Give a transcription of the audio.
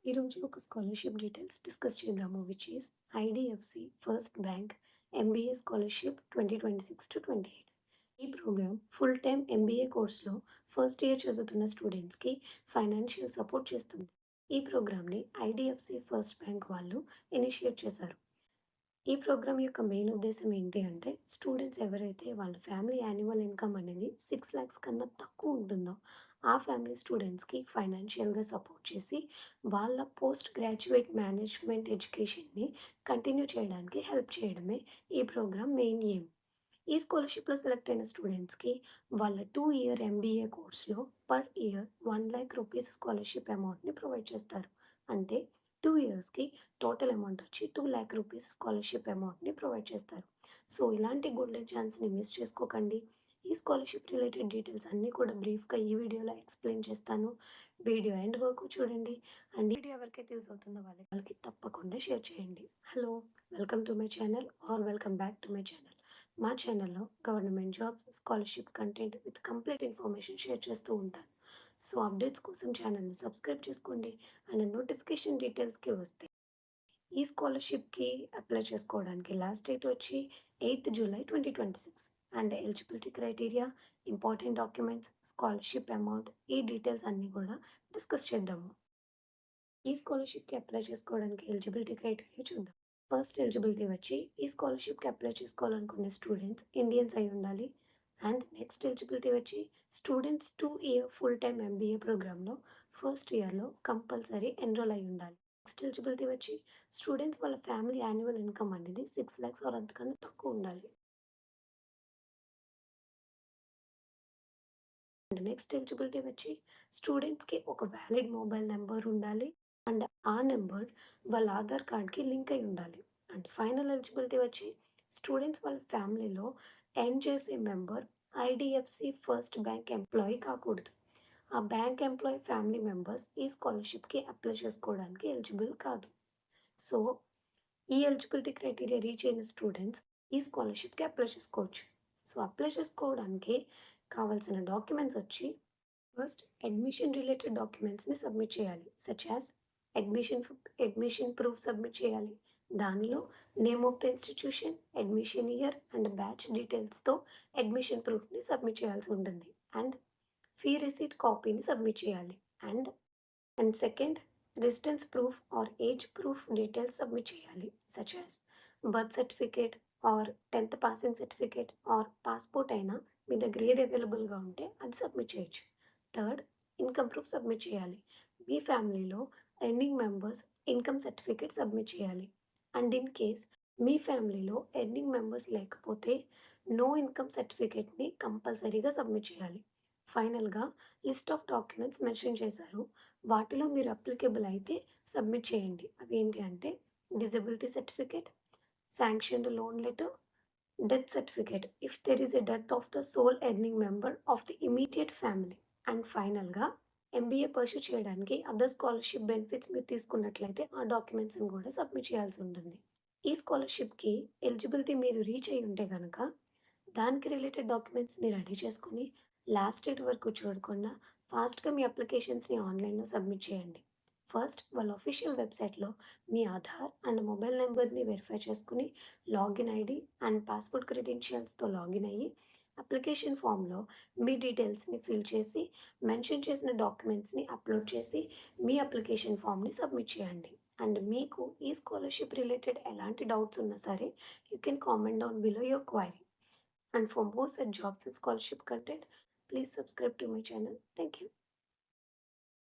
ఈరోజు ఒక scholarship details discuss చేద్దాము which is IDFC first bank MBA scholarship 2026-28. ఈ ప్రోగ్రామ్ ఫుల్ టైమ్ ఎంబీఏ కోర్స్లో ఫస్ట్ ఇయర్ చదువుతున్న స్టూడెంట్స్కి ఫైనాన్షియల్ సపోర్ట్ చేస్తుంది. ఈ ప్రోగ్రామ్ని ఐడిఎఫ్సి ఫస్ట్ బ్యాంక్ వాళ్ళు ఇనిషియేట్ చేశారు. ఈ ప్రోగ్రామ్ యొక్క మెయిన్ ఉద్దేశం ఏంటి అంటే స్టూడెంట్స్ ఎవరైతే వాళ్ళ ఫ్యామిలీ యాన్యువల్ ఇన్కమ్ అనేది 6 lakhs కన్నా తక్కువ ఉంటుందో ఆ ఫ్యామిలీ స్టూడెంట్స్కి ఫైనాన్షియల్గా సపోర్ట్ చేసి వాళ్ళ పోస్ట్ గ్రాడ్యుయేట్ మేనేజ్మెంట్ ఎడ్యుకేషన్ని కంటిన్యూ చేయడానికి హెల్ప్ చేయడమే ఈ ప్రోగ్రామ్ మెయిన్ ఎయిమ్. ఈ స్కాలర్షిప్లో సెలెక్ట్ అయిన స్టూడెంట్స్కి వాళ్ళ 2 year ఎంబీఏ కోర్స్లో per year 1 lakh rupees scholarship అమౌంట్ని ప్రొవైడ్ చేస్తారు. అంటే 2 yearsకి టోటల్ అమౌంట్ వచ్చి 2 lakh rupees స్కాలర్షిప్ అమౌంట్ని ప్రొవైడ్ చేస్తారు. సో ఇలాంటి గోల్డెన్ ఛాన్స్ని మిస్ చేసుకోకండి. ఈ స్కాలర్షిప్ రిలేటెడ్ డీటెయిల్స్ అన్నీ కూడా బ్రీఫ్గా ఈ వీడియోలో ఎక్స్ప్లెయిన్ చేస్తాను. వీడియో ఎండ్ వరకు చూడండి అండ్ వీడియో ఎవరికైతే యూస్ అవుతుందో వాళ్ళకి తప్పకుండా షేర్ చేయండి. Hello, welcome to my channel or welcome back to my channel. మా ఛానల్లో government jobs, scholarship content with complete information share చేస్తూ ఉంటాను. సో అప్డేట్స్ కోసం ఛానల్ని సబ్స్క్రైబ్ చేసుకోండి అండ్ నోటిఫికేషన్ డీటెయిల్స్కి వస్తే ఈ స్కాలర్షిప్కి అప్లై చేసుకోవడానికి లాస్ట్ డేట్ వచ్చి 8th July 2026 and eligibility criteria, important documents, scholarship amount, ఈ డీటెయిల్స్ అన్నీ కూడా డిస్కస్ చేద్దాము. ఈ స్కాలర్షిప్కి అప్లై చేసుకోవడానికి ఎలిజిబిలిటీ క్రైటీరియా చూద్దాం. ఫస్ట్ ఎలిజిబిలిటీ వచ్చి ఈ స్కాలర్షిప్కి అప్లై చేసుకోవాలనుకునే స్టూడెంట్స్ ఇండియన్స్ అయి ఉండాలి. అండ్ నెక్స్ట్ ఎలిజిబిలిటీ వచ్చి students 2 year full time MBA ప్రోగ్రామ్లో ఫస్ట్ ఇయర్లో కంపల్సరీ ఎన్రోల్ అయి ఉండాలి. నెక్స్ట్ ఎలిజిబిలిటీ వచ్చి స్టూడెంట్స్ వాళ్ళ ఫ్యామిలీ యాన్యువల్ ఇన్కమ్ అనేది 6 lakhs ఆర్ అంతకన్నా తక్కువ ఉండాలి. అండ్ నెక్స్ట్ ఎలిజిబిలిటీ వచ్చి స్టూడెంట్స్కి ఒక వ్యాలిడ్ మొబైల్ నెంబర్ ఉండాలి అండ్ ఆ నెంబర్ వాళ్ళ ఆధార్ కార్డ్కి లింక్ అయి ఉండాలి. అండ్ ఫైనల్ ఎలిజిబిలిటీ వచ్చి స్టూడెంట్స్ వాళ్ళ ఫ్యామిలీలో ఎర్న్ చేసే member IDFC first bank employee కాకూడదు. ఆ బ్యాంక్ ఎంప్లాయీ ఫ్యామిలీ మెంబర్స్ ఈ స్కాలర్షిప్కి అప్లై చేసుకోవడానికి ఎలిజిబుల్ కాదు. సో ఈ ఎలిజిబిలిటీ క్రైటీరియా రీచ్ అయిన స్టూడెంట్స్ ఈ స్కాలర్షిప్కి అప్లై చేసుకోవచ్చు. సో అప్లై చేసుకోవడానికి కావాల్సిన డాక్యుమెంట్స్ వచ్చి ఫస్ట్ అడ్మిషన్ రిలేటెడ్ డాక్యుమెంట్స్ని సబ్మిట్ చేయాలి. Such as admission proof submit చేయాలి. దానిలో name of the institution, admission year and batch డీటెయిల్స్తో అడ్మిషన్ ప్రూఫ్ని సబ్మిట్ చేయాల్సి ఉంటుంది. అండ్ ఫీ రిసీట్ కాపీని సబ్మిట్ చేయాలి. And second residence proof or age proof details submit చేయాలి. Such as birth certificate or 10th passing certificate or passport అయినా మీ దగ్గర ఏది అవైలబుల్గా ఉంటే అది సబ్మిట్ చేయొచ్చు. థర్డ్, ఇన్కమ్ ప్రూఫ్ సబ్మిట్ చేయాలి. మీ ఫ్యామిలీలో earning members income certificate submit చేయాలి. అండ్ ఇన్ కేస్ మీ ఫ్యామిలీలో ఎర్నింగ్ మెంబర్స్ లేకపోతే నో ఇన్కమ్ సర్టిఫికేట్ని కంపల్సరీగా సబ్మిట్ చేయాలి. ఫైనల్గా లిస్ట్ ఆఫ్ డాక్యుమెంట్స్ మెన్షన్ చేశారు. వాటిలో మీరు అప్లికేబుల్ అయితే సబ్మిట్ చేయండి. అవి ఏంటి అంటే disability certificate, sanctioned loan letter, death certificate if there is a death of the sole earning member of the immediate family. And ఫైనల్గా ఎంబీఏ పర్సూ చేయడానికి అదర్ స్కాలర్షిప్ బెనిఫిట్స్ మీరు తీసుకున్నట్లయితే ఆ డాక్యుమెంట్స్ని కూడా సబ్మిట్ చేయాల్సి ఉంటుంది. ఈ స్కాలర్షిప్కి ఎలిజిబిలిటీ మీరు రీచ్ అయి ఉంటే కనుక దానికి రిలేటెడ్ డాక్యుమెంట్స్ని రెడీ చేసుకుని లాస్ట్ డేట్ వరకు చూడకుండా ఫాస్ట్గా మీ అప్లికేషన్స్ని ఆన్లైన్లో సబ్మిట్ చేయండి. ఫస్ట్ వాళ్ళ అఫీషియల్ వెబ్సైట్లో మీ ఆధార్ అండ్ మొబైల్ నెంబర్ని వెరిఫై చేసుకుని లాగిన్ ఐడి అండ్ పాస్పోర్ట్ క్రెడెన్షియల్స్తో లాగిన్ అయ్యి అప్లికేషన్ ఫామ్లో మీ డీటెయిల్స్ని ఫిల్ చేసి మెన్షన్ చేసిన డాక్యుమెంట్స్ని అప్లోడ్ చేసి మీ అప్లికేషన్ ఫామ్ని సబ్మిట్ చేయండి. అండ్ మీకు ఈ స్కాలర్షిప్ రిలేటెడ్ ఎలాంటి డౌట్స్ ఉన్నా సరే you can comment down below your query. And for more such jobs and scholarship content, please subscribe to my channel. Thank you.